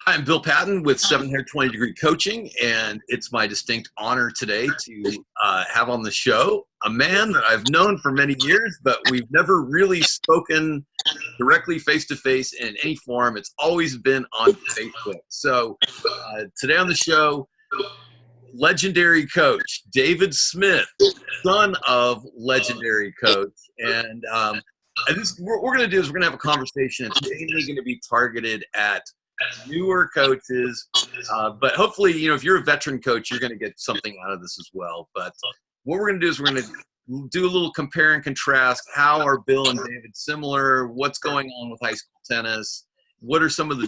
I'm Bill Patton with 720 Degree Coaching, and it's my distinct honor today to have on the show a man that I've known for many years, but we've never really spoken directly face-to-face in any form. It's always been on Facebook. So today on the show, legendary coach David Smith, son of legendary coach, and what we're going to do is we're going to have a conversation. It's mainly going to be targeted at newer coaches, but hopefully, if you're a veteran coach, you're going to get something out of this as well. But what we're going to do is we're going to do a little compare and contrast. How are Bill and David similar? What's going on with high school tennis? What are some of the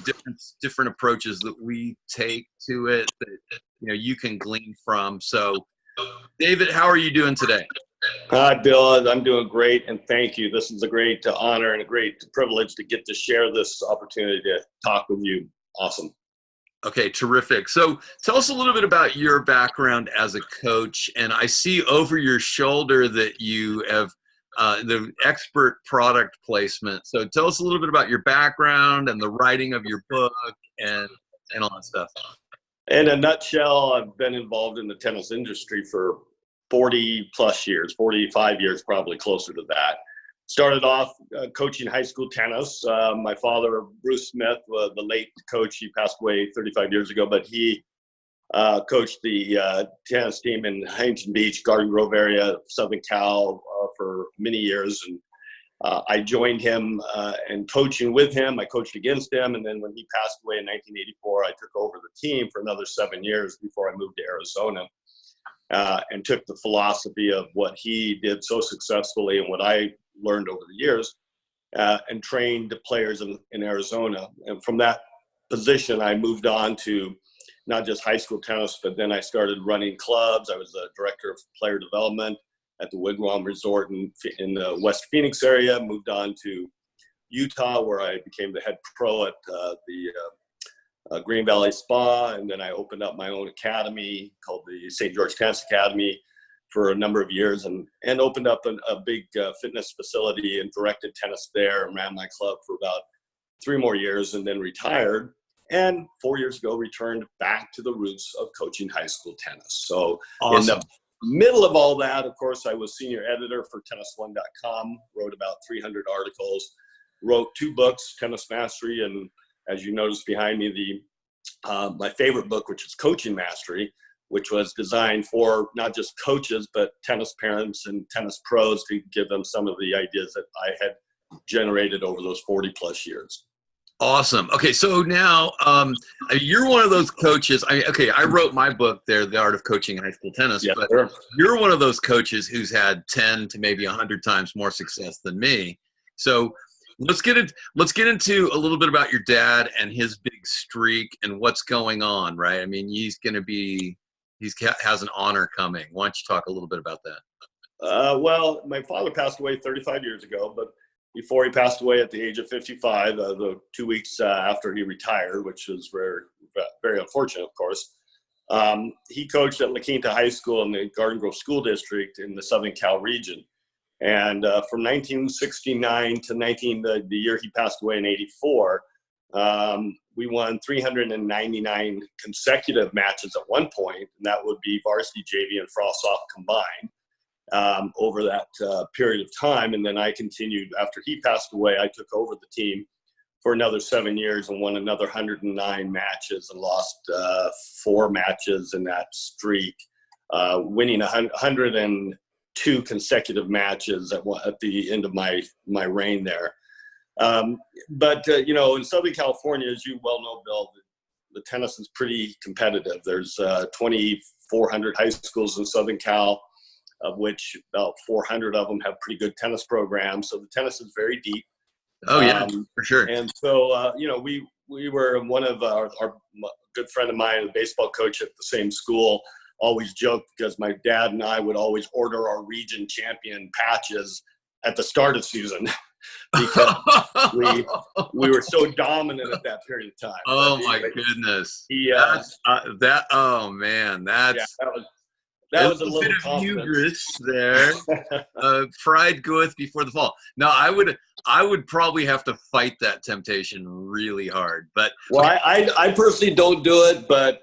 different approaches that we take to it that you can glean from? So, David, how are you doing today? Hi, Bill. I'm doing great, and thank you. This is a great honor and a great privilege to get to share this opportunity to talk with you. Awesome. Okay, terrific. So tell us a little bit about your background as a coach. And I see over your shoulder that you have the expert product placement. So tell us a little bit about your background and the writing of your book and all that stuff. In a nutshell, I've been involved in the tennis industry for 40 plus years, 45 years, probably closer to that. Started off coaching high school tennis. My father, Bruce Smith, the late coach, he passed away 35 years ago, but he coached the tennis team in Huntington Beach, Garden Grove area, Southern Cal for many years. And I joined him and coaching with him. I coached against him. And then when he passed away in 1984, I took over the team for another 7 years before I moved to Arizona. And took the philosophy of what he did so successfully and what I learned over the years and trained players in Arizona. And from that position, I moved on to not just high school tennis, but then I started running clubs. I was the director of player development at the Wigwam Resort in the West Phoenix area, moved on to Utah, where I became the head pro at the Green Valley Spa, and then I opened up my own academy called the St. George Tennis Academy for a number of years, and opened up a big fitness facility and directed tennis there and ran my club for about 3 more years, and then retired. And 4 years ago, returned back to the roots of coaching high school tennis. So awesome. In the middle of all that, of course, I was senior editor for tennis1.com, wrote about 300 articles, wrote 2 books, Tennis Mastery, and as you notice behind me, my favorite book, which is Coaching Mastery, which was designed for not just coaches, but tennis parents and tennis pros to give them some of the ideas that I had generated over those 40 plus years. Awesome. Okay, so now you're one of those coaches. I wrote my book there, The Art of Coaching High School Tennis, Yes, but sir. You're one of those coaches who's had 10 to maybe 100 times more success than me. So let's get into a little bit about your dad and his big streak and what's going on, right? I mean, he has an honor coming. Why don't you talk a little bit about that? Well, my father passed away 35 years ago, but before he passed away at the age of 55, the 2 weeks after he retired, which was very, very unfortunate, of course, he coached at La Quinta High School in the Garden Grove School District in the Southern Cal region. And from 1969 to the year he passed away in 84, we won 399 consecutive matches at one point, and that would be varsity, JV, and frost-off combined over that period of time. And then I continued after he passed away. I took over the team for another 7 years and won another 109 matches and lost 4 matches in that streak, winning 102 consecutive matches at the end of my reign there. But in Southern California, as you well know, Bill, the tennis is pretty competitive. There's 2,400 high schools in Southern Cal, of which about 400 of them have pretty good tennis programs. So the tennis is very deep. Oh yeah, for sure. And so, we were one of our good friend of mine, a baseball coach at the same school, always joked because my dad and I would always order our region champion patches at the start of season because we were so dominant at that period of time. Oh my goodness. Oh man, that's. Yeah, that was a little little bit of hubris there. Pride goeth before the fall. No, I I would probably have to fight that temptation really hard. But well, I personally don't do it, but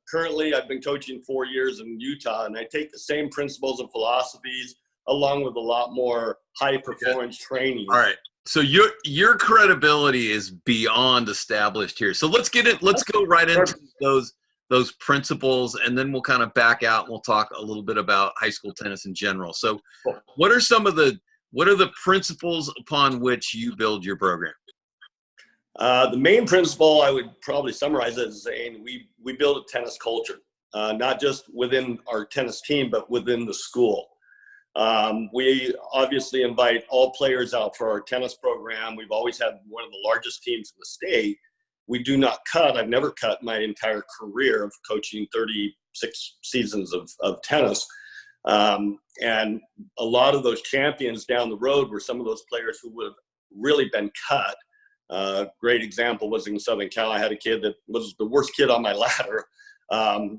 currently I've been coaching 4 years in Utah, and I take the same principles and philosophies along with a lot more high performance training. All right. So your credibility is beyond established here. So let's get it. Let's go right into those principles, and then we'll kind of back out and we'll talk a little bit about high school tennis in general. So what are the principles upon which you build your program? The main principle I would probably summarize it as saying we build a tennis culture, not just within our tennis team, but within the school. We obviously invite all players out for our tennis program. We've always had one of the largest teams in the state. We do not cut. I've never cut my entire career of coaching 36 seasons of tennis. And a lot of those champions down the road were some of those players who would have really been cut. Great example was in Southern Cal. I had a kid that was the worst kid on my ladder,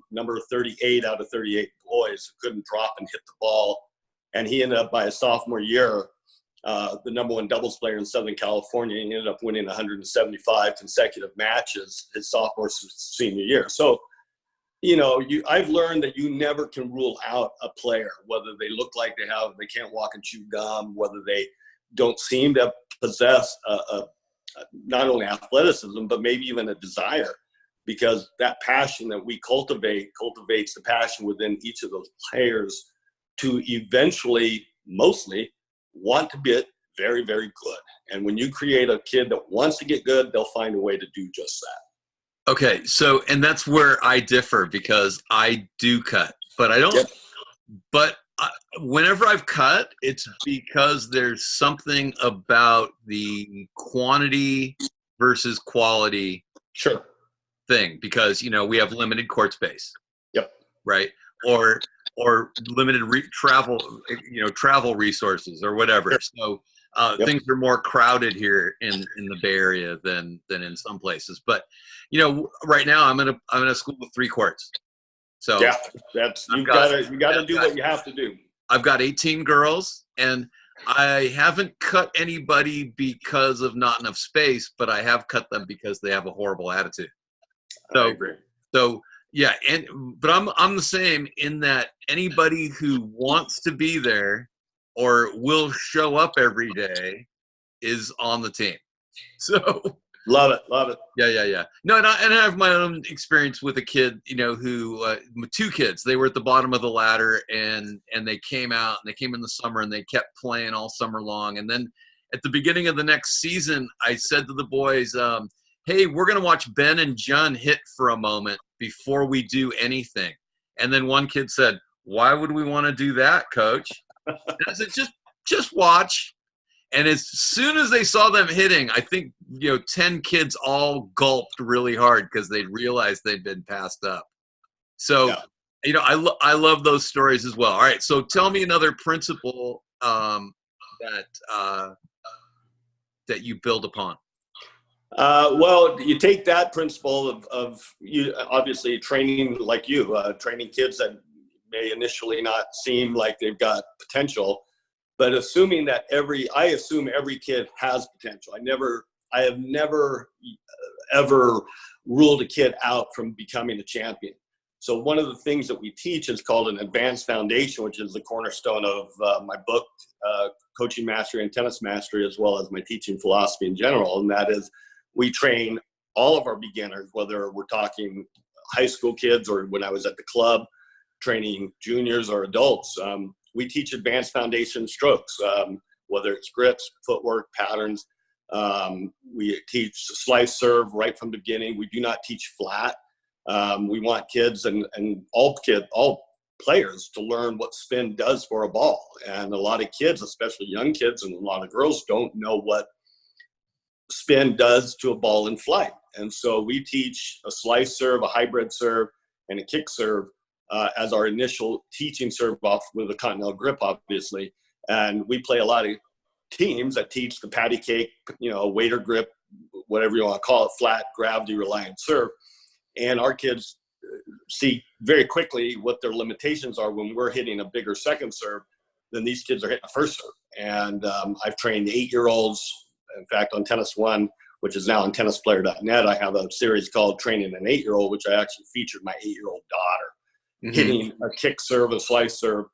number 38 out of 38 boys, who couldn't drop and hit the ball. And he ended up by his sophomore year, the #1 doubles player in Southern California. He ended up winning 175 consecutive matches his sophomore senior year. So, I've learned that you never can rule out a player, whether they look like they can't walk and chew gum, whether they don't seem to possess not only athleticism, but maybe even a desire, because that passion that we cultivates the passion within each of those players to eventually, mostly, want to get very, very good. And when you create a kid that wants to get good, they'll find a way to do just that. Okay, so, and that's where I differ, because I do cut, but I don't. Yep. But whenever I've cut, it's because there's something about the quantity versus quality thing, because we have limited court space. Yep. Right. Or limited travel resources or whatever. So things are more crowded here in the Bay Area than in some places. But right now I'm in a school with 3 courts. So yeah, you gotta do what you have to do. I've got 18 girls, and I haven't cut anybody because of not enough space, but I have cut them because they have a horrible attitude. So, I agree. So yeah, but I'm the same in that anybody who wants to be there or will show up every day is on the team. So love it. Yeah. No, and I have my own experience with a kid, who 2 kids. They were at the bottom of the ladder, and they came out, and they came in the summer, and they kept playing all summer long. And then at the beginning of the next season, I said to the boys, hey, we're going to watch Ben and John hit for a moment before we do anything. And then one kid said, why would we want to do that, coach? And I said, just watch. And as soon as they saw them hitting, I think, 10 kids all gulped really hard because they realized they'd been passed up. So, I love those stories as well. All right. So tell me another principle that you build upon. Well, you take that principle of you obviously training training kids that may initially not seem like they've got potential, but assuming that I assume every kid has potential. I have never ever ruled a kid out from becoming a champion. So one of the things that we teach is called an advanced foundation, which is the cornerstone of my book, Coaching Mastery and Tennis Mastery, as well as my teaching philosophy in general. And that is, we train all of our beginners, whether we're talking high school kids or when I was at the club training juniors or adults. We teach advanced foundation strokes, whether it's grips, footwork, patterns. We teach slice serve right from the beginning. We do not teach flat. We want kids and all players to learn what spin does for a ball. And a lot of kids, especially young kids and a lot of girls, don't know what spin does to a ball in flight. And so we teach a slice serve, a hybrid serve, and a kick serve as our initial teaching serve off with a continental grip, obviously. And we play a lot of teams that teach the patty cake, waiter grip, whatever you want to call it, flat, gravity reliant serve. And our kids see very quickly what their limitations are when we're hitting a bigger second serve. then these kids are hitting the first serve. And I've trained 8-year-olds. In fact, on Tennis One, which is now on tennisplayer.net, I have a series called Training an 8-Year-Old, which I actually featured my 8-year-old daughter hitting a kick serve, a slice serve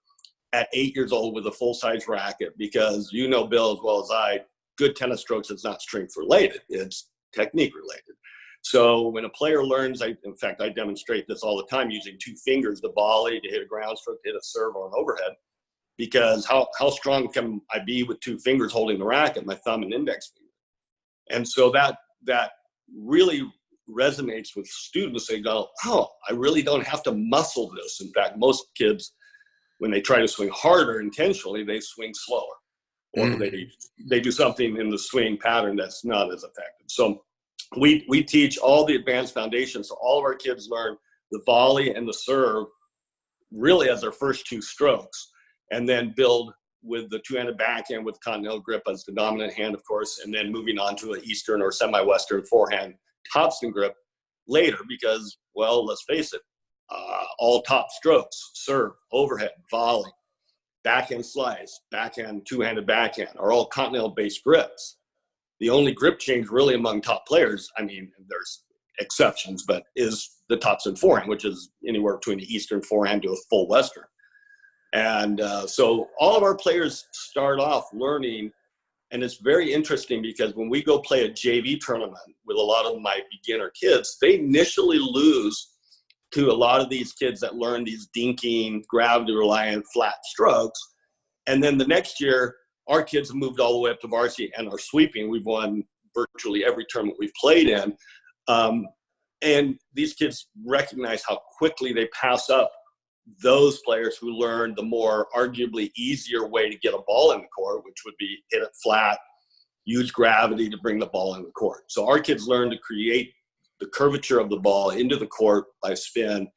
at 8 years old with a full-size racket, because you know, Bill, as well as I, good tennis strokes is not strength related, it's technique related. So when a player learns, in fact, I demonstrate this all the time using 2 fingers, the volley to hit a ground stroke, to hit a serve or an overhead, because how strong can I be with 2 fingers holding the racket, my thumb and index finger? And so that really resonates with students. They go, oh, I really don't have to muscle this. In fact, most kids, when they try to swing harder intentionally, they swing slower, or they do something in the swing pattern that's not as effective. So we teach all the advanced foundations. So all of our kids learn the volley and the serve really as their first 2 strokes, and then build with the 2-handed backhand with continental grip as the dominant hand, of course, and then moving on to an Eastern or semi-Western forehand topspin grip later, because, well, let's face it, all top strokes, serve, overhead, volley, backhand slice, backhand, 2-handed backhand, are all continental-based grips. The only grip change really among top players, I mean, there's exceptions, but is the topspin forehand, which is anywhere between the Eastern forehand to a full Western. And so all of our players start off learning, and it's very interesting because when we go play a JV tournament with a lot of my beginner kids, they initially lose to a lot of these kids that learn these dinking, gravity-reliant, flat strokes. And then the next year, our kids have moved all the way up to varsity and are sweeping. We've won virtually every tournament we've played in. And these kids recognize how quickly they pass up those players who learn the more arguably easier way to get a ball in the court, which would be hit it flat, use gravity to bring the ball in the court. So our kids learn to create the curvature of the ball into the court by spin,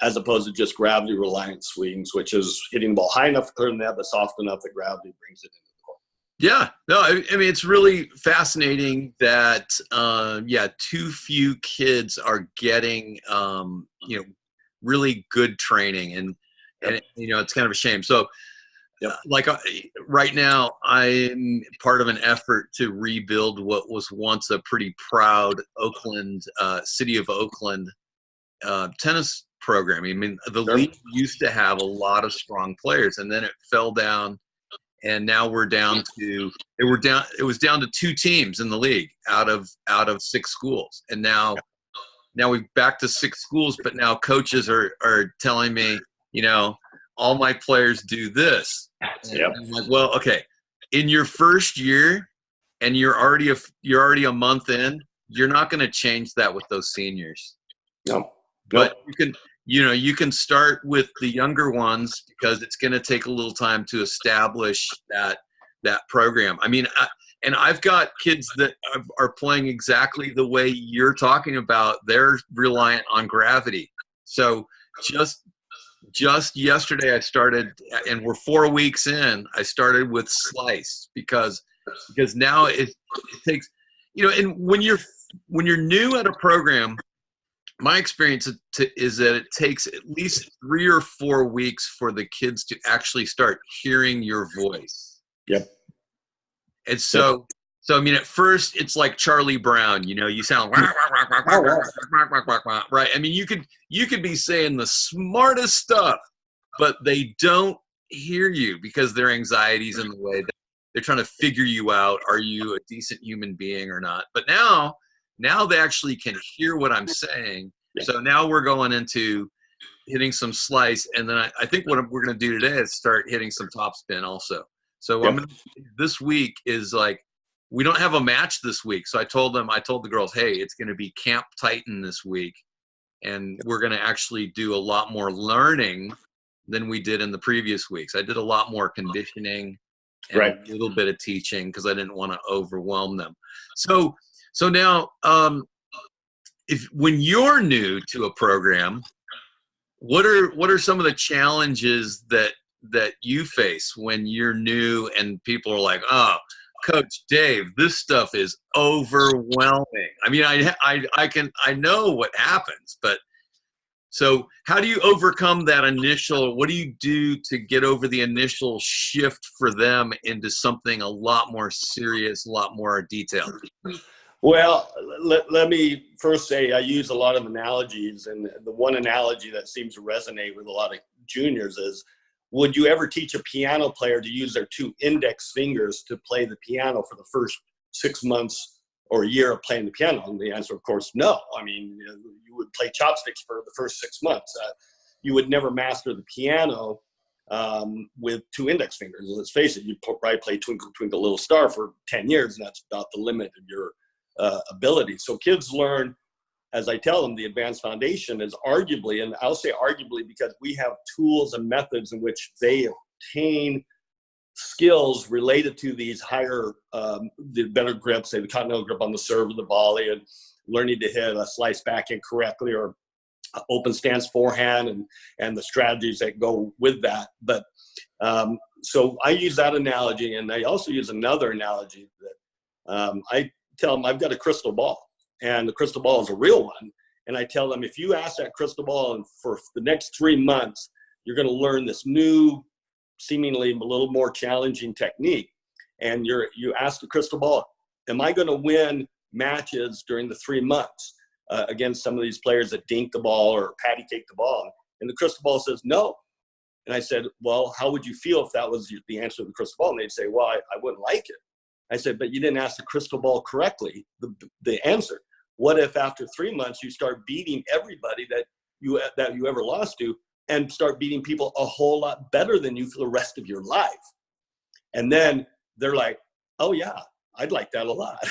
as opposed to just gravity reliant swings, which is hitting the ball high enough to clear the net, but soft enough that gravity brings it into the court. Yeah, no, I mean, it's really fascinating that, too few kids are getting, really good training, and it's kind of a shame. So right now I'm part of an effort to rebuild what was once a pretty proud Oakland, city of Oakland tennis program. I mean, the league used to have a lot of strong players, and then it fell down, and now it was down to 2 teams in the league out of 6 schools, and now we're back to 6 schools, but now coaches are telling me, all my players do this. Yep. I'm like, well, okay, in your first year, and you're already a month in, you're not going to change that with those seniors. No. But you can start with the younger ones, because it's going to take a little time to establish that program. I mean, and I've got kids that are playing exactly the way you're talking about. They're reliant on gravity. So just yesterday I started, and we're 4 weeks in, I started with slice because now it takes, and when you're new at a program, my experience is that it takes at least 3 or 4 weeks for the kids to actually start hearing your voice. Yep. And so I mean, at first it's like Charlie Brown, you sound right. I mean, you could be saying the smartest stuff, but they don't hear you because their anxiety's in the way. They're trying to figure you out. Are you a decent human being or not? But now they actually can hear what I'm saying. So now we're going into hitting some slice, and then I think what we're going to do today is start hitting some topspin also. So this week is like, we don't have a match this week. So I told the girls, hey, it's going to be Camp Titan this week, and we're going to actually do a lot more learning than we did in the previous weeks. I did a lot more conditioning and a little bit of teaching because I didn't want to overwhelm them. So now, when you're new to a program, what are some of the challenges that you face when you're new and people are like, oh, Coach Dave, this stuff is overwhelming? I mean, I know what happens, but So how do you overcome that initial, what do you do to get over the initial shift for them into something a lot more serious, a lot more detailed? Well, let me first say I use a lot of analogies, and the one analogy that seems to resonate with a lot of juniors is, would you ever teach a piano player to use their 2 index fingers to play the piano for the first 6 months or a year of playing the piano? And the answer, of course, no. I mean, you would play chopsticks for the first 6 months. You would never master the piano with 2 index fingers. Let's face it, you'd probably play Twinkle Twinkle Little Star for 10 years, and that's about the limit of your ability. So kids learn, as I tell them, the advanced foundation is arguably, and I'll say arguably because we have tools and methods in which they obtain skills related to these higher, the better grip, say the continental grip on the serve or the volley, and learning to hit a slice backhand correctly, or open stance forehand, and the strategies that go with that. But so I use that analogy, and I also use another analogy that I tell them I've got a crystal ball, and the crystal ball is a real one. And I tell them, if you ask that crystal ball, and for the next 3 months, you're going to learn this new, seemingly a little more challenging technique. And you ask the crystal ball, am I going to win matches during the 3 months against some of these players that dink the ball or patty cake the ball? And the crystal ball says no. And I said, well, how would you feel if that was the answer to the crystal ball? And they'd say, well, I wouldn't like it. I said, but you didn't ask the crystal ball correctly, the answer. What if after 3 months you start beating everybody that you ever lost to, and start beating people a whole lot better than you for the rest of your life? And then they're like, oh yeah, I'd like that a lot.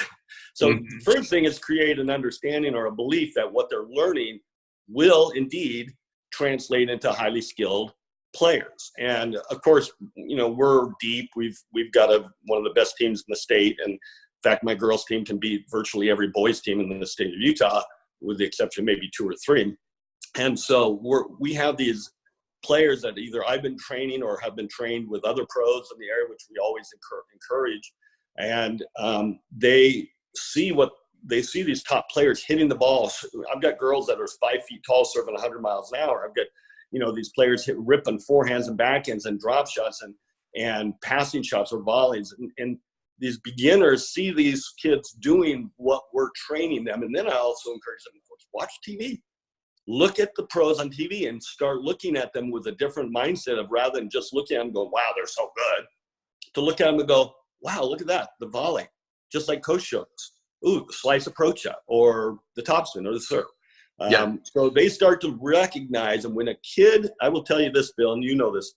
So the first thing is create an understanding or a belief that what they're learning will indeed translate into highly skilled players. And of course, you know, we're deep. We've got one of the best teams in the state. And in fact, my girls team can beat virtually every boys team in the state of Utah, with the exception of maybe 2 or 3. And so we have these players that either I've been training or have been trained with other pros in the area, which we always encourage. And they see these top players hitting the balls. I've got girls that are 5 feet tall serving 100 miles an hour. I've got, you know, these players ripping forehands and backhands and drop shots and passing shots or volleys. And these beginners see these kids doing what we're training them. And then I also encourage them, of course, watch TV. Look at the pros on TV and start looking at them with a different mindset of, rather than just looking at them and go, wow, they're so good, to look at them and go, wow, look at that, the volley, just like Coach showed us. Ooh, the slice approach shot, or the topspin, or the serve. So they start to recognize, and when a kid, I will tell you this, Bill, and you know this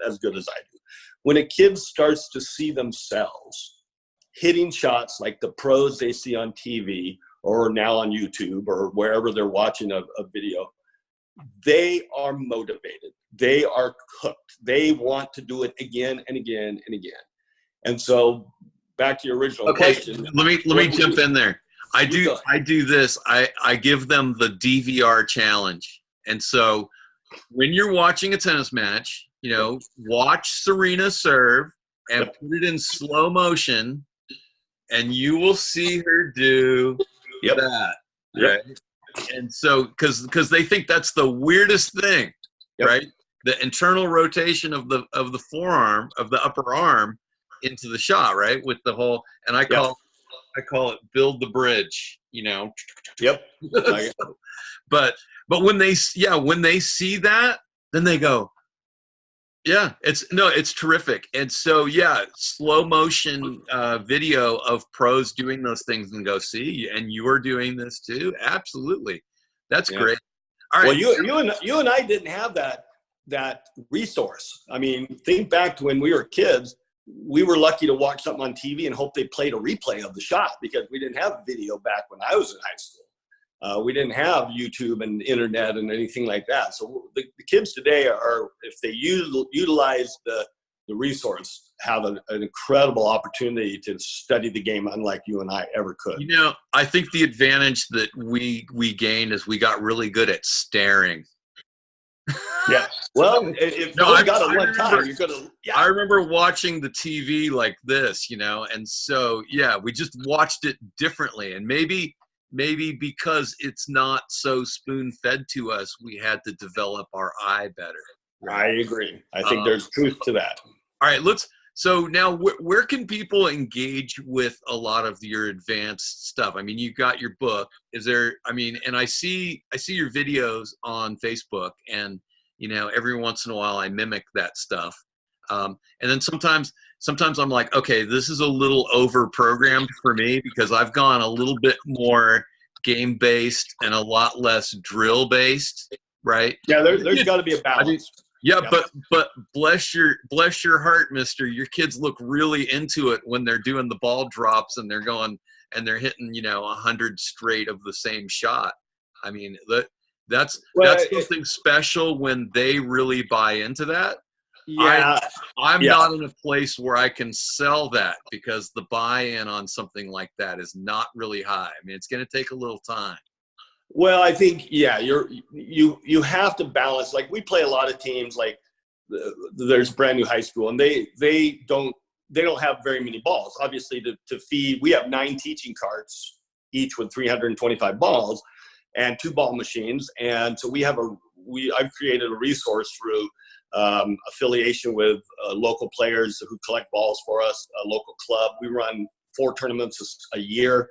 as good as I do, when a kid starts to see themselves hitting shots like the pros they see on TV, or now on YouTube, or wherever they're watching a video, they are motivated. They are cooked. They want to do it again and again and again. And so back to your original question. Let me jump in there. I do this. I give them the DVR challenge. And so when you're watching a tennis match, you know, watch Serena serve and put it in slow motion, and you will see her do that. Right? And so, because they think that's the weirdest thing, right? The internal rotation of the forearm, of the upper arm into the shot, right? With the whole, and I call it build the bridge, you know? But when they see that, then they go, yeah, it's terrific. And so, slow motion video of pros doing those things, and go, see, and you are doing this too. Absolutely. That's great. All right. Well, you and I didn't have that resource. I mean, think back to when we were kids. We were lucky to watch something on TV and hope they played a replay of the shot, because we didn't have video back when I was in high school. We didn't have YouTube and internet and anything like that. So the kids today are, if they utilize the resource, have an incredible opportunity to study the game unlike you and I ever could. You know, I think the advantage that we gained is we got really good at staring. Yeah. Well, if you only got it one time, you're gonna. Yeah. I remember watching the TV like this, you know, and so we just watched it differently, and maybe maybe because it's not so spoon-fed to us, we had to develop our eye better. Right? I agree. I think there's truth to that. All right, so now where can people engage with a lot of your advanced stuff? I mean, you've got your book. Is there, I mean, and I see your videos on Facebook, and, you know, every once in a while I mimic that stuff. And then sometimes I'm like, okay, this is a little over programmed for me because I've gone a little bit more game based and a lot less drill based, right? Yeah, there's got to be a balance. Yeah, but bless your heart, mister. Your kids look really into it when they're doing the ball drops and they're going and they're hitting, you know, 100 straight of the same shot. I mean, that's something special when they really buy into that. Yeah, I'm not in a place where I can sell that because the buy-in on something like that is not really high. I mean, it's going to take a little time. Well, I think, yeah, you have to balance. Like, we play a lot of teams, like there's brand new high school, and they don't have very many balls. Obviously, to feed, we have 9 teaching carts, each with 325 balls and 2 ball machines. And so I've created a resource through affiliation with local players who collect balls for us, a local club. We run 4 tournaments a year.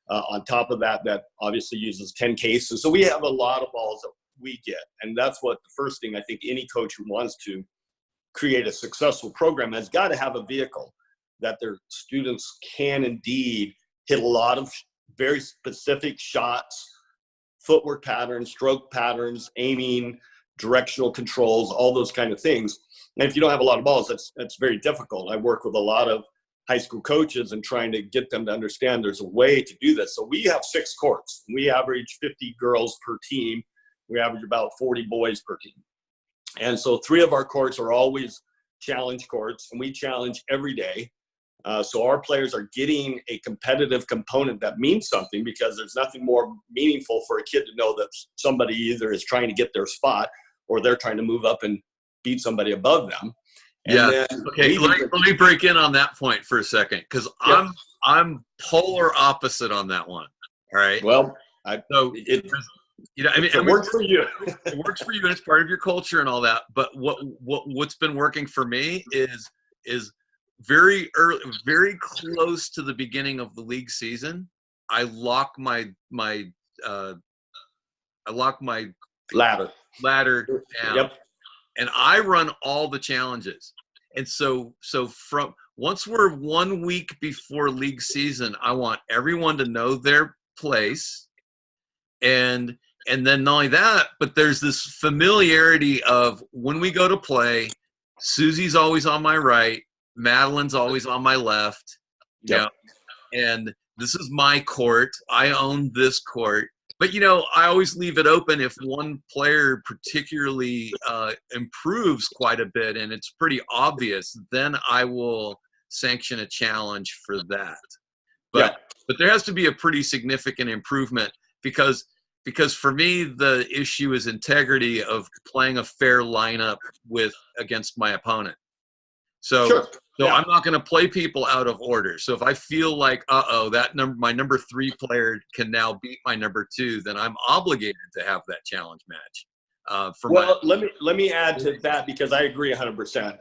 On top of that obviously uses 10 cases. So we have a lot of balls that we get. And that's what the first thing I think any coach who wants to create a successful program has got to have a vehicle that their students can indeed hit a lot of very specific shots, footwork patterns, stroke patterns, aiming, directional controls, all those kind of things. And if you don't have a lot of balls, that's very difficult. I work with a lot of high school coaches and trying to get them to understand there's a way to do this. So we have 6 courts. We average 50 girls per team. We average about 40 boys per team. And so 3 of our courts are always challenge courts, and we challenge every day. So our players are getting a competitive component that means something, because there's nothing more meaningful for a kid to know that somebody either is trying to get their spot or they're trying to move up and beat somebody above them. Yeah. Okay. Let me break in on that point for a second, because I'm polar opposite on that one. All right. Well, it works for you. It works for you, and it's part of your culture and all that. But what's been working for me is very early, very close to the beginning of the league season. I lock my ladder down. Yep. And I run all the challenges. And so from once we're 1 week before league season, I want everyone to know their place. And then not only that, but there's this familiarity of when we go to play, Susie's always on my right, Madeline's always on my left. Yep. You know, and this is my court. I own this court. But, you know, I always leave it open if one player particularly improves quite a bit and it's pretty obvious, then I will sanction a challenge for that. But there has to be a pretty significant improvement because for me, the issue is integrity of playing a fair lineup against my opponent. So I'm not going to play people out of order. So if I feel like, my number 3 player can now beat my number 2, then I'm obligated to have that challenge match. Let me add to that, because I agree 100%.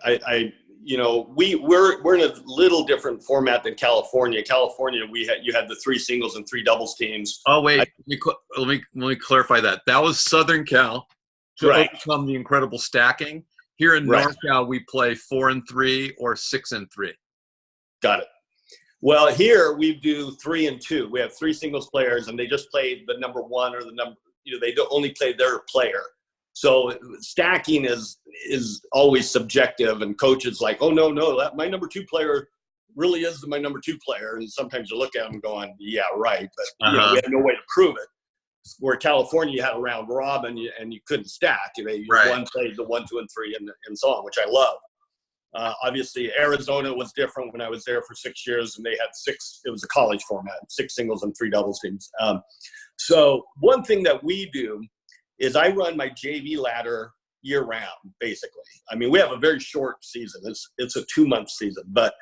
We're in a little different format than California. California, you had the 3 singles and 3 doubles teams. Oh wait, let me clarify that. That was Southern Cal to overcome the incredible stacking. Here in NorCal, we play 4 and 3 or 6 and 3. Got it. Well, here we do 3 and 2. We have 3 singles players, and they just play the number 1 or the number. They don't only play their player. So stacking is always subjective, and coaches like, oh no, my number 2 player really is my number 2 player. And sometimes you look at them going, yeah, right, but we had no way to prove it. Where California, you had a round robin and you couldn't stack. One played the 1, 2, and 3 and so on, which I love. Obviously, Arizona was different when I was there for 6 years, and they had 6. It was a college format, 6 singles and 3 doubles teams. So one thing that we do is I run my JV ladder year round, basically. I mean, we have a very short season. It's a 2-month season, but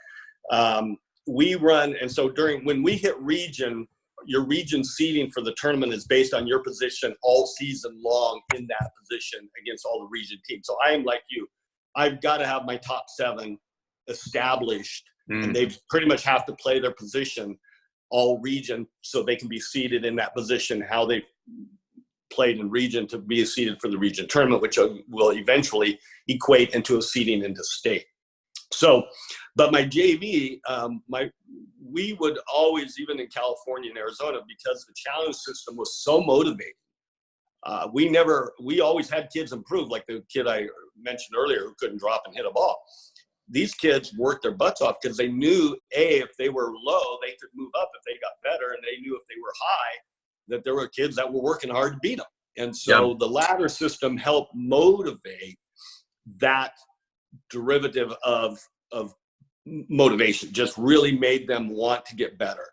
we run. And so when we hit region, your region seeding for the tournament is based on your position all season long in that position against all the region teams. So I am like you. I've got to have my top 7 established, and they pretty much have to play their position all region so they can be seeded in that position, how they played in region to be seeded for the region tournament, which will eventually equate into a seeding into state. So, but my JV, we would always, even in California and Arizona, because the challenge system was so motivating, we always had kids improve, like the kid I mentioned earlier who couldn't drop and hit a ball. These kids worked their butts off because they knew, if they were low, they could move up if they got better, and they knew if they were high, that there were kids that were working hard to beat them. And so the ladder system helped motivate that derivative of motivation, just really made them want to get better.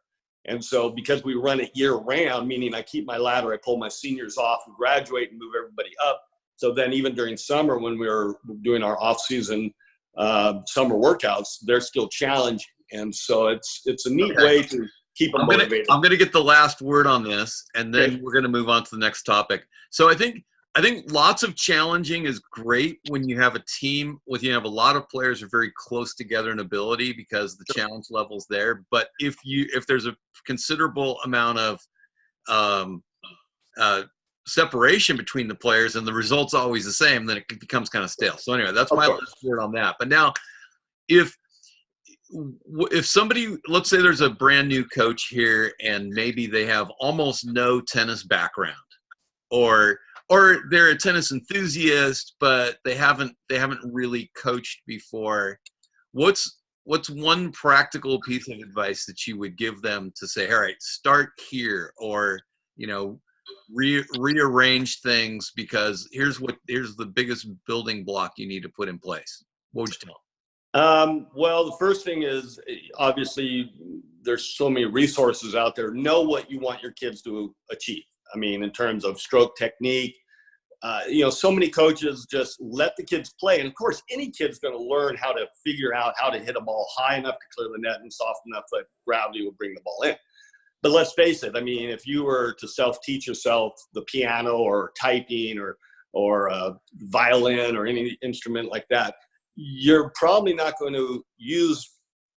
And so because we run it year round, meaning I keep my ladder, I pull my seniors off and graduate and move everybody up. So then even during summer, when we were doing our off-season summer workouts, they're still challenging. And so it's a neat way to keep them motivated. I'm going to get the last word on this, and then we're going to move on to the next topic. So I think lots of challenging is great when you have a team with, you have a lot of players who are very close together in ability because the challenge level's there. But if there's a considerable amount of separation between the players and the result's always the same, then it becomes kind of stale. So anyway, that's my last word on that. But now, if somebody, let's say there's a brand new coach here and maybe they have almost no tennis background, or they're a tennis enthusiast, but they haven't really coached before, what's one practical piece of advice that you would give them to say, all right, start here, or rearrange things, because here's the biggest building block you need to put in place? What would you tell them? Well, the first thing is, obviously, there's so many resources out there. Know what you want your kids to achieve. I mean, in terms of stroke technique, so many coaches just let the kids play. And of course, any kid's going to learn how to figure out how to hit a ball high enough to clear the net and soft enough that gravity will bring the ball in. But let's face it, I mean, if you were to self-teach yourself the piano or typing or violin or any instrument like that, you're probably not going to use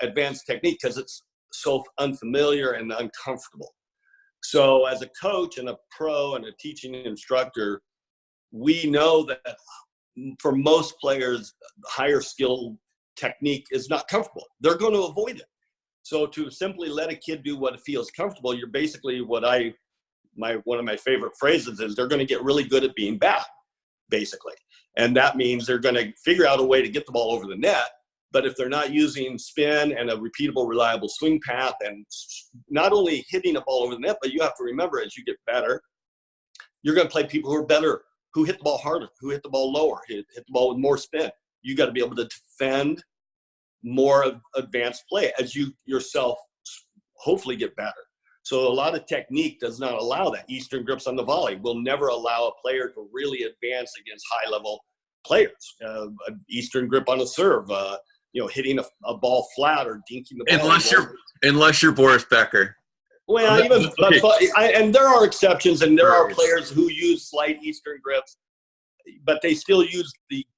advanced technique because it's so unfamiliar and uncomfortable. So as a coach and a pro and a teaching instructor, we know that for most players, higher skill technique is not comfortable. They're going to avoid it. So to simply let a kid do what feels comfortable, you're basically one of my favorite phrases is they're going to get really good at being bad, basically. And that means they're going to figure out a way to get the ball over the net. But if they're not using spin and a repeatable, reliable swing path, and not only hitting a ball over the net, but you have to remember, as you get better, you're going to play people who are better, who hit the ball harder, who hit the ball lower, hit the ball with more spin. You got to be able to defend more advanced play as you yourself hopefully get better. So a lot of technique does not allow that. Eastern grips on the volley will never allow a player to really advance against high-level players. Eastern grip on a serve, hitting a ball flat or dinking the ball. Unless you're Boris Becker. Well, and there are exceptions, and there are players who use slight Eastern grips, but they still use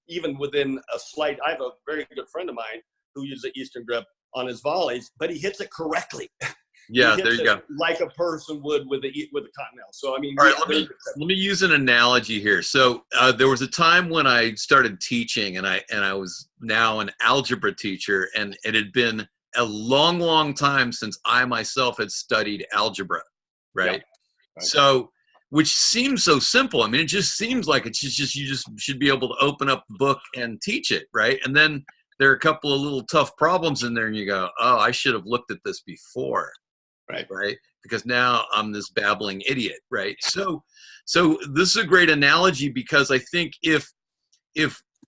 even within a slight. I have a very good friend of mine who uses the Eastern grip on his volleys, but he hits it correctly. Yeah, there you go. Like a person would with a continental. So I mean, all right, let me use an analogy here. So there was a time when I started teaching, and I was now an algebra teacher, and it had been a long, long time since I myself had studied algebra, right? Yeah. Right. So, which seems so simple. I mean, it just seems like you just should be able to open up the book and teach it, right? And then there are a couple of little tough problems in there, and you go, oh, I should have looked at this before. Right. Because now I'm this babbling idiot, right? So this is a great analogy, because I think if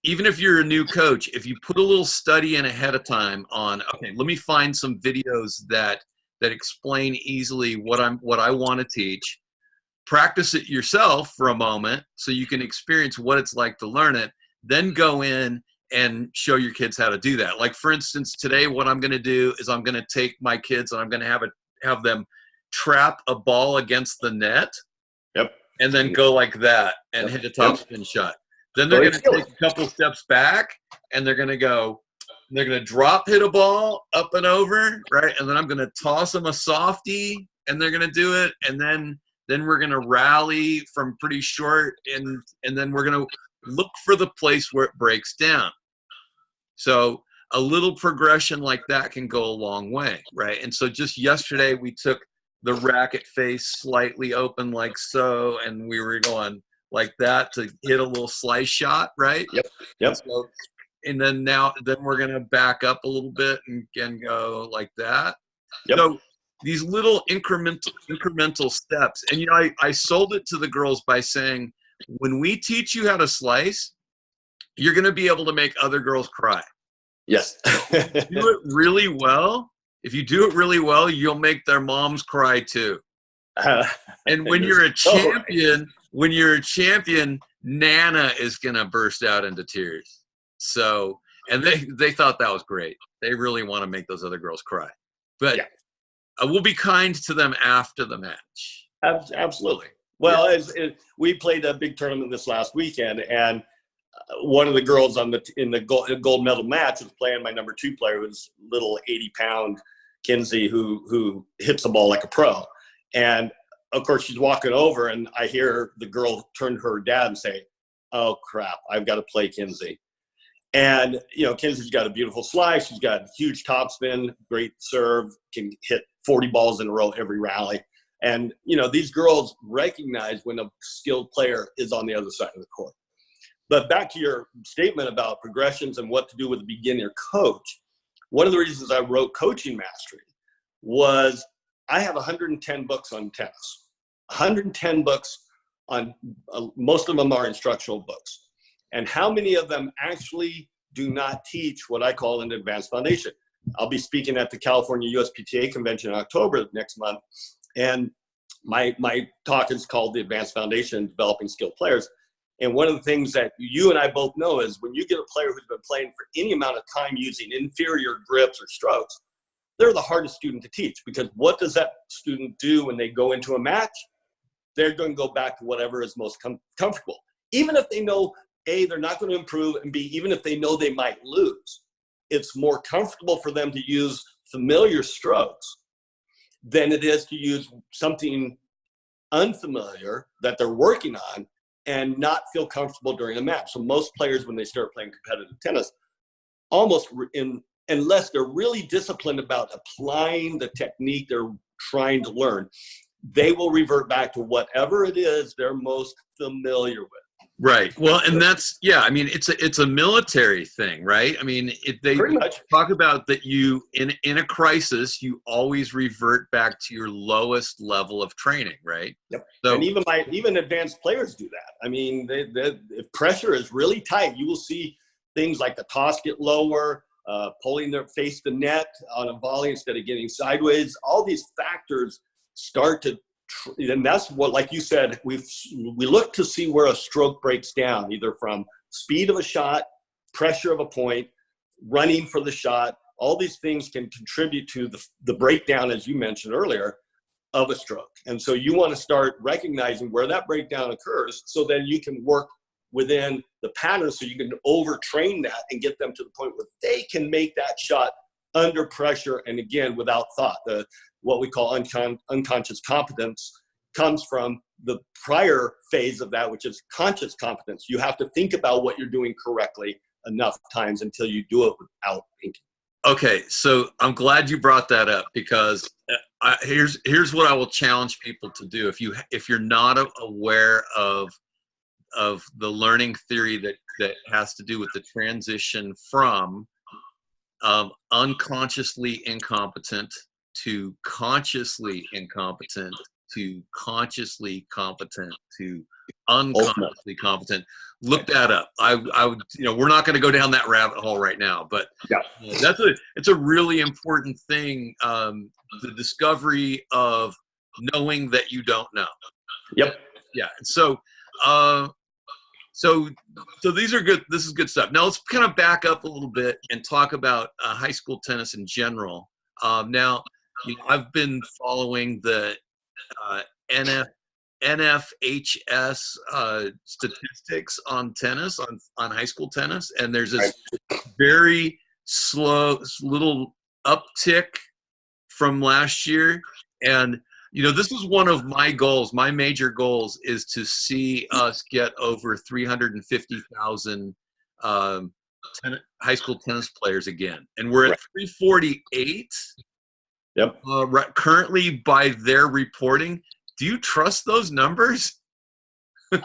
even if you're a new coach, if you put a little study in ahead of time on, okay, let me find some videos that explain easily what I want to teach, practice it yourself for a moment so you can experience what it's like to learn it, then go in and show your kids how to do that. Like, for instance, today what I'm going to do is I'm going to take my kids and I'm going to have them trap a ball against the net. Yep. And then go like that and hit a top spin shot. Then they're going to take a couple steps back, and they're going to drop hit a ball up and over, right? And then I'm going to toss them a softie, and they're going to do it. And then we're going to rally from pretty short, and then we're going to look for the place where it breaks down. So a little progression like that can go a long way, right? And so just yesterday we took the racket face slightly open like so, and we were going like that to hit a little slice shot, right? Yep. And then we're going to back up a little bit and go like that. Yep. So these little incremental steps. And, I sold it to the girls by saying, when we teach you how to slice, you're going to be able to make other girls cry. Yes. If you do it really well, you'll make their moms cry too. And when you're a champion, Nana is going to burst out into tears. So, and they thought that was great. They really want to make those other girls cry. But we'll be kind to them after the match. Absolutely. Well, we played a big tournament this last weekend, and one of the girls in the gold medal match was playing my number 2 player, who's little 80-pound Kinsey, who hits the ball like a pro. And of course, she's walking over, and I hear the girl turn to her dad and say, "Oh crap, I've got to play Kinsey." And Kinsey's got a beautiful slice. She's got huge topspin, great serve, can hit 40 balls in a row every rally. And these girls recognize when a skilled player is on the other side of the court. But back to your statement about progressions and what to do with a beginner coach, one of the reasons I wrote Coaching Mastery was I have 110 books on tennis. 110 books on, most of them are instructional books. And how many of them actually do not teach what I call an advanced foundation? I'll be speaking at the California USPTA convention in October next month. And my talk is called The Advanced Foundation, Developing Skilled Players. And one of the things that you and I both know is when you get a player who's been playing for any amount of time using inferior grips or strokes, they're the hardest student to teach, because what does that student do when they go into a match? They're going to go back to whatever is most comfortable. Even if they know, A, they're not going to improve, and B, even if they know they might lose, it's more comfortable for them to use familiar strokes than it is to use something unfamiliar that they're working on and not feel comfortable during a match. So most players, when they start playing competitive tennis, unless they're really disciplined about applying the technique they're trying to learn, they will revert back to whatever it is they're most familiar with. Right. Well, and that's, it's a military thing, right? I mean, they talk about that in a crisis, you always revert back to your lowest level of training, right? Yep. So, and even advanced players do that. I mean, if pressure is really tight, you will see things like the toss get lower, pulling their face to net on a volley instead of getting sideways. All these factors start to, and that's what, like you said, we look to see where a stroke breaks down, either from speed of a shot, pressure of a point, running for the shot. All these things can contribute to the breakdown, as you mentioned earlier, of a stroke. And so you want to start recognizing where that breakdown occurs, so then you can work within the pattern, so you can overtrain that and get them to the point where they can make that shot under pressure, and again, without thought. What we call unconscious competence comes from the prior phase of that, which is conscious competence. You have to think about what you're doing correctly enough times until you do it without thinking. Okay, so I'm glad you brought that up, because here's what I will challenge people to do. If you're not aware of the learning theory that has to do with the transition from unconsciously incompetent to consciously incompetent to consciously competent to unconsciously competent, look that up. I would, we're not going to go down that rabbit hole right now, but it's a really important thing. The discovery of knowing that you don't know. Yep. Yeah. So these are good. This is good stuff. Now let's kind of back up a little bit and talk about high school tennis in general. Now, I've been following the NF NFHS statistics on tennis, on high school tennis, and there's this very slow little uptick from last year. And this is one of my goals. My major goals is to see us get over 350,000 high school tennis players again, and we're at 348. Yep. Currently, by their reporting. Do you trust those numbers? It's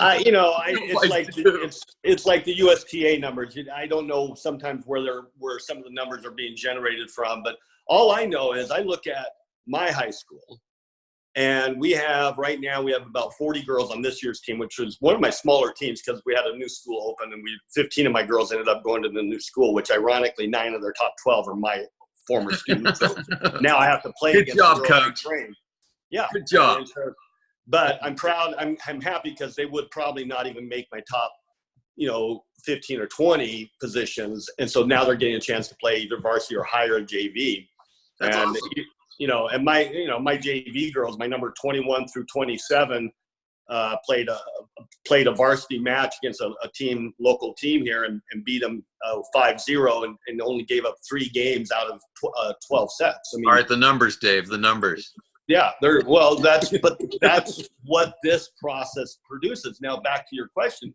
like the USTA numbers. I don't know sometimes where some of the numbers are being generated from, but all I know is I look at my high school, and right now we have about 40 girls on this year's team, which was one of my smaller teams because we had a new school open, and 15 of my girls ended up going to the new school, which ironically 9 of their top 12 are my former students. So now I have to play against the girls I trained. Yeah, good job. But I'm proud. I'm happy because they would probably not even make my top, 15 or 20 positions, and so now they're getting a chance to play either varsity or higher JV. That's awesome. And my JV girls, my number 21 through 27, played a varsity match against a local team here and beat them 5-0 and only gave up 3 games out of 12 sets. I mean, all right, the numbers, Dave. The numbers. Yeah, that's what this process produces. Now back to your question,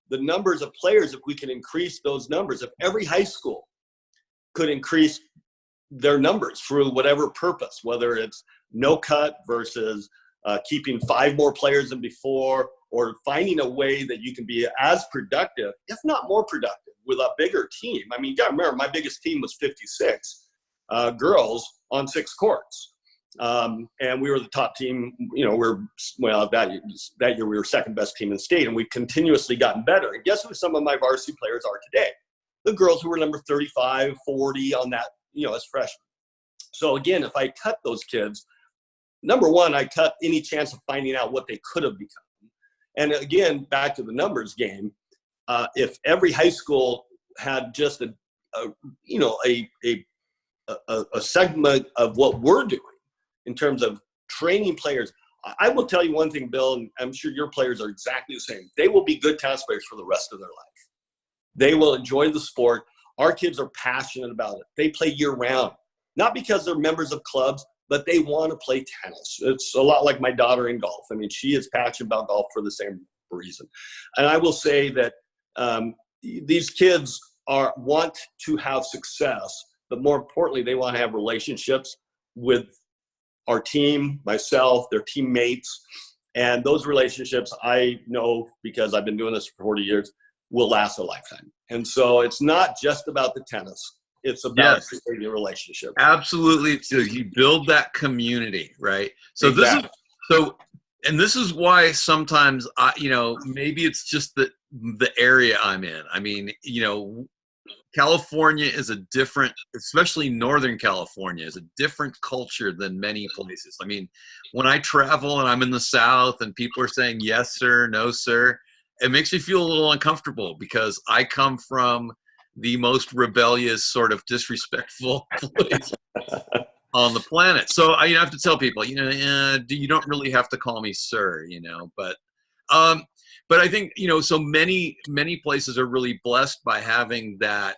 the numbers of players, if we can increase those numbers, if every high school could increase their numbers through whatever purpose, whether it's no cut versus keeping 5 more players than before, or finding a way that you can be as productive, if not more productive, with a bigger team. I mean, you got to remember, my biggest team was 56 girls on 6 courts. And we were the top team, that year we were second best team in the state, and we've continuously gotten better. And guess who some of my varsity players are today? The girls who were number 35, 40 on that, as freshmen. So again, if I cut those kids, number one, I cut any chance of finding out what they could have become. And again, back to the numbers game, if every high school had just a segment of what we're doing in terms of training players, I will tell you one thing, Bill, and I'm sure your players are exactly the same. They will be good tennis players for the rest of their life. They will enjoy the sport. Our kids are passionate about it. They play year-round, not because they're members of clubs, but they want to play tennis. It's a lot like my daughter in golf. I mean, she is passionate about golf for the same reason. And I will say that these kids want to have success, but more importantly, they want to have relationships with our team, myself, their teammates, and those relationships, I know because I've been doing this for 40 years, will last a lifetime. And so it's not just about the tennis. It's about creating a relationship. Absolutely. So you build that community, right? So exactly. This is why sometimes maybe it's just the area I'm in. I mean, California is a different, especially Northern California, is a different culture than many places. I mean, when I travel and I'm in the South and people are saying, yes, sir, no, sir, it makes me feel a little uncomfortable because I come from the most rebellious, sort of disrespectful place on the planet. So I have to tell people, you don't really have to call me sir, but I think, so many places are really blessed by having that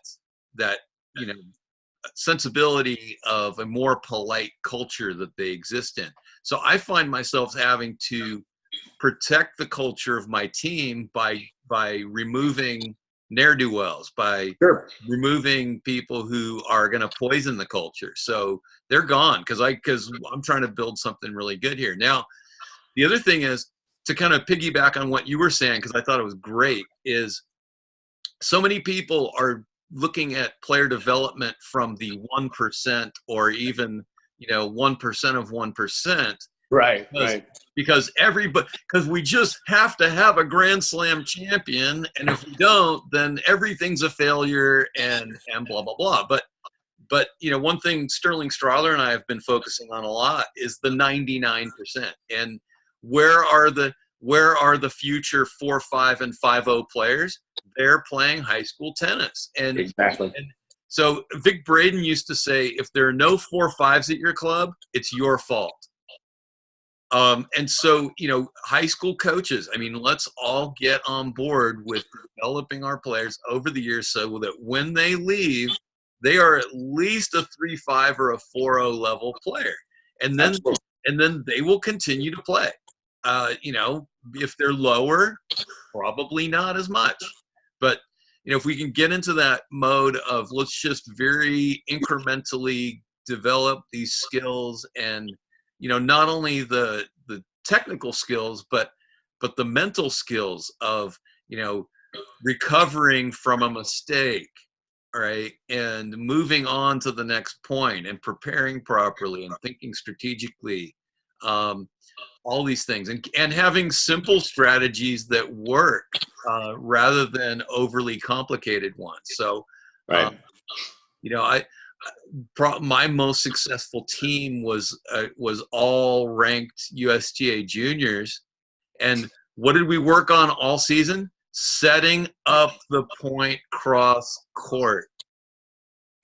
sensibility of a more polite culture that they exist in. So I find myself having to protect the culture of my team by removing ne'er-do-wells, by removing people who are going to poison the culture. So they're gone because I'm trying to build something really good here. Now, the other thing is, to kind of piggyback on what you were saying, because I thought it was great, is so many people are looking at player development from the 1% or even 1% of 1%. Right. Because we just have to have a Grand Slam champion, and if we don't, then everything's a failure and blah blah blah. But one thing Sterling Strahler and I have been focusing on a lot is the 99%. And where are the future 4-5 and 5-0 players? They're playing high school tennis. And exactly. And So Vic Braden used to say, if there are no 4-5s at your club, it's your fault. And so, high school coaches, I mean, let's all get on board with developing our players over the years so that when they leave, they are at least a 3-5 or a 4-0 level player. And then they will continue to play. If they're lower, probably not as much. But, if we can get into that mode of let's just very incrementally develop these skills and, not only the technical skills, but the mental skills of, recovering from a mistake, right? And moving on to the next point and preparing properly and thinking strategically, all these things and having simple strategies that work rather than overly complicated ones. So, right. My most successful team was all ranked USTA juniors. And what did we work on all season? Setting up the point cross court.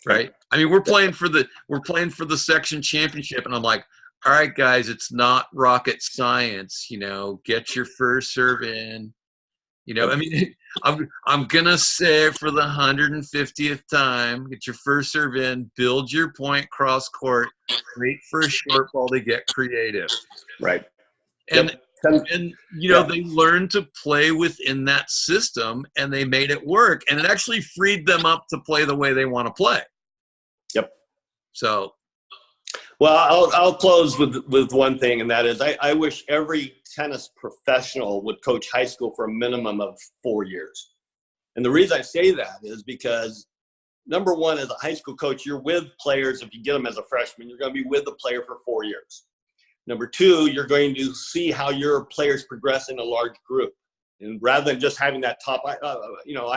Right? I mean, we're playing for the section championship, and I'm like, all right, guys, it's not rocket science, get your first serve in. I mean, I'm gonna say it for the 150th time. Get your first serve in, build your point cross court, wait for a short ball to get creative. Right. And they learned to play within that system, and they made it work, and it actually freed them up to play the way they want to play. Yep. So. Well, I'll close with one thing, and that is I wish every tennis professional would coach high school for a minimum of 4 years. And the reason I say that is because, number one, as a high school coach, you're with players. If you get them as a freshman, you're going to be with the player for 4 years. Number two, you're going to see how your players progress in a large group. And rather than just having that top, I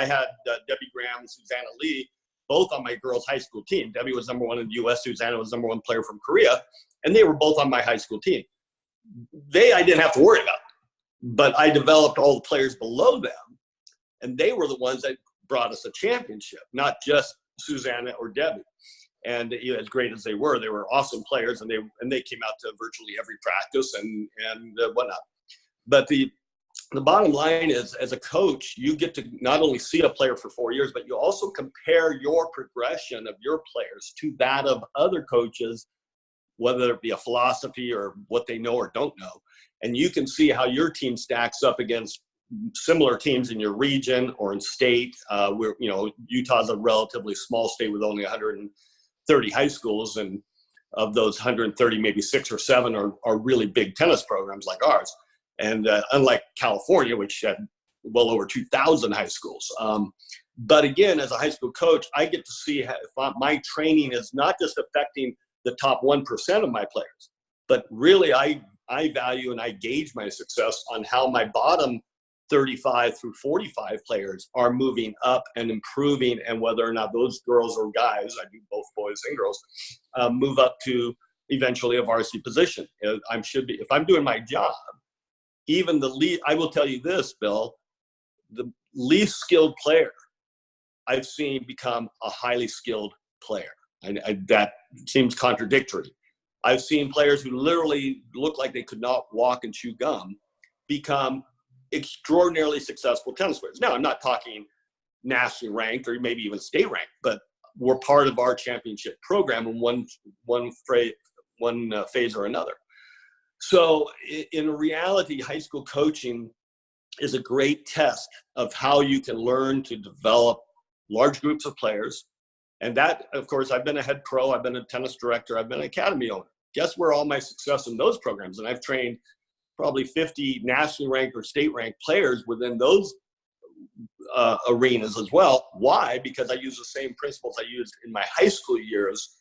had Debbie Graham and Susanna Lee, both on my girls' high school team. Debbie was number one in the U.S. Susanna was number one player from Korea, and they were both on my high school team. I didn't have to worry about, but I developed all the players below them, and they were the ones that brought us a championship, not just Susanna or Debbie. And as great as they were awesome players, and they came out to virtually every practice and whatnot. But the bottom line is, as a coach, you get to not only see a player for 4 years, but you also compare your progression of your players to that of other coaches, whether it be a philosophy or what they know or don't know. And you can see how your team stacks up against similar teams in your region or in state. Where Utah's a relatively small state with only 130 high schools, and of those 130, maybe 6 or 7 are really big tennis programs like ours. And unlike California, which had well over 2,000 high schools. But again, as a high school coach, I get to see how, if my training is not just affecting the top 1% of my players, but really I value and I gauge my success on how my bottom 35 through 45 players are moving up and improving, and whether or not those girls or guys, I do both boys and girls, move up to eventually a varsity position. If I'm doing my job, even I will tell you this, Bill, the least skilled player I've seen become a highly skilled player. That seems contradictory. I've seen players who literally look like they could not walk and chew gum become extraordinarily successful tennis players. Now, I'm not talking nationally ranked or maybe even state ranked, but were part of our championship program in one phase or another. So in reality, high school coaching is a great test of how you can learn to develop large groups of players. And that, of course, I've been a head pro, I've been a tennis director, I've been an academy owner. Guess where all my success in those programs? And I've trained probably 50 nationally ranked or state ranked players within those arenas as well. Why? Because I use the same principles I used in my high school years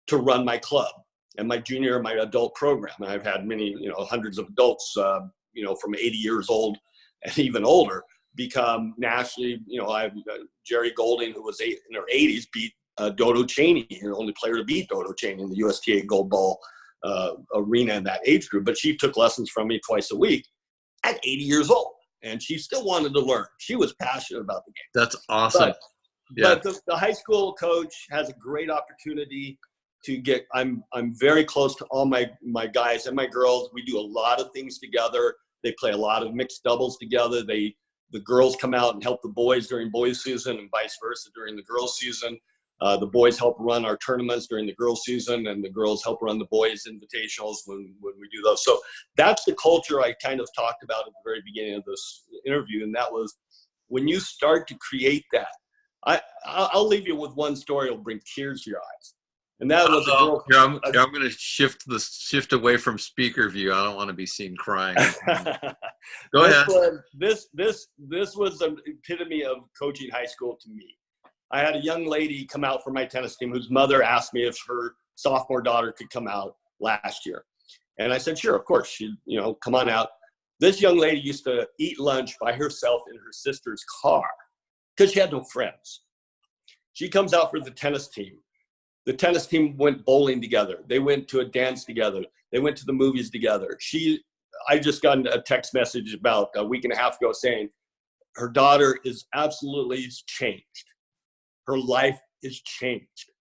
to run my club and my junior and my adult program. And I've had many, hundreds of adults, from 80 years old and even older become nationally, I have Jerry Golding, who was in her 80s, beat Dodo Cheney, the only player to beat Dodo Cheney in the USTA Gold Ball arena in that age group. But she took lessons from me twice a week at 80 years old. And she still wanted to learn. She was passionate about the game. That's awesome. But the high school coach has a great opportunity to get. I'm very close to all my guys and my girls. We do a lot of things together. They play a lot of mixed doubles together. The girls come out and help the boys during boys season, and vice versa during the girls season. The boys help run our tournaments during the girls season, and the girls help run the boys invitationals when we do those. So that's the culture I kind of talked about at the very beginning of this interview, and that was when you start to create that. I'll leave you with one story. It'll bring tears to your eyes. And that was a girl. I'm going to shift away from speaker view. I don't want to be seen crying. Go ahead. This was an epitome of coaching high school to me. I had a young lady come out for my tennis team whose mother asked me if her sophomore daughter could come out last year. And I said, sure, of course, she'd, come on out. This young lady used to eat lunch by herself in her sister's car because she had no friends. She comes out for the tennis team. The tennis team went bowling together. They went to a dance together. They went to the movies together. I just got a text message about a week and a half ago saying her daughter is absolutely changed. Her life is changed.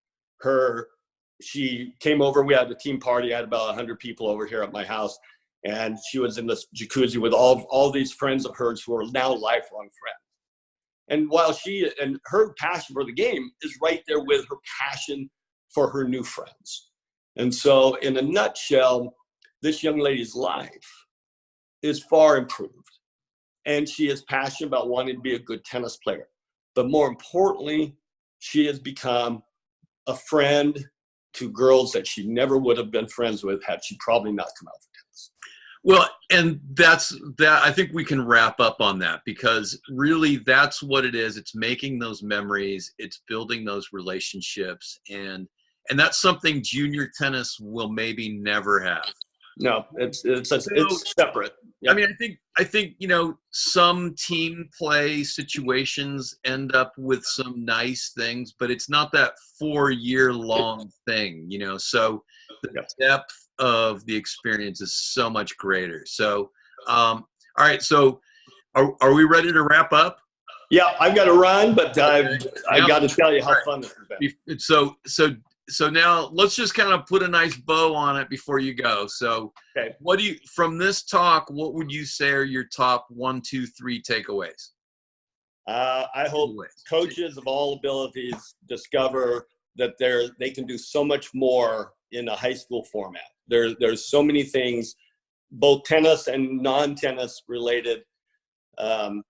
She came over. We had a team party. I had about 100 people over here at my house. And she was in this jacuzzi with all these friends of hers who are now lifelong friends. And while her passion for the game is right there with her passion for her new friends. And so in a nutshell, this young lady's life is far improved. And she is passionate about wanting to be a good tennis player. But more importantly, she has become a friend to girls that she never would have been friends with had she probably not come out for tennis. Well, and that's that. I think we can wrap up on that because really that's what it is. It's making those memories. It's building those relationships. And that's something junior tennis will maybe never have. No, it's separate. Yep. I mean, I think some team play situations end up with some nice things, but it's not that 4-year-long thing, So the depth of the experience is so much greater. So, all right. So, are we ready to wrap up? Yeah, I've got to run, but I've got to tell you how fun this has been. So now let's just kind of put a nice bow on it before you go. So from this talk, what would you say are your top 1, 2, 3 takeaways? I hope coaches of all abilities discover that they can do so much more in a high school format. There's so many things, both tennis and non-tennis related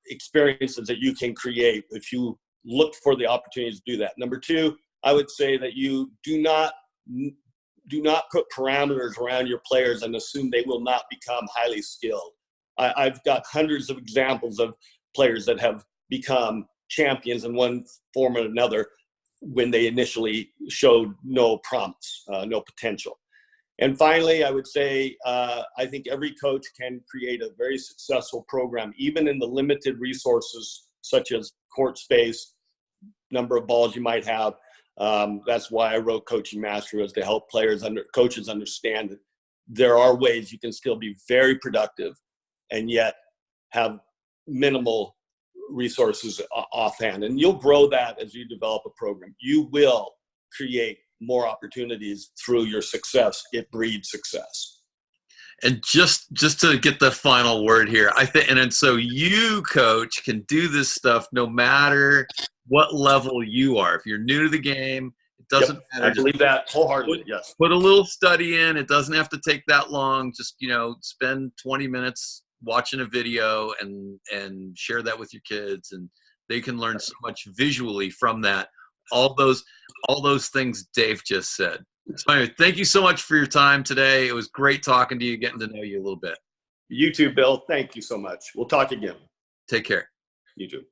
experiences that you can create if you look for the opportunity to do that. Number 2, I would say that you do not put parameters around your players and assume they will not become highly skilled. I've got hundreds of examples of players that have become champions in one form or another when they initially showed no promise, no potential. And finally, I would say I think every coach can create a very successful program, even in the limited resources such as court space, number of balls you might have. That's why I wrote Coaching Mastery, was to help coaches understand that there are ways you can still be very productive and yet have minimal resources offhand. And you'll grow that as you develop a program. You will create more opportunities through your success. It breeds success. And just to get the final word here, I think, and so you, coach, can do this stuff no matter what level you are. If you're new to the game, it doesn't matter. I believe that wholeheartedly. Yes. Put a little study in. It doesn't have to take that long. Just spend 20 minutes watching a video and share that with your kids, and they can learn so much visually from that. All those things Dave just said. So anyway, thank you so much for your time today. It was great talking to you, getting to know you a little bit. You too, Bill. Thank you so much. We'll talk again. Take care. You too.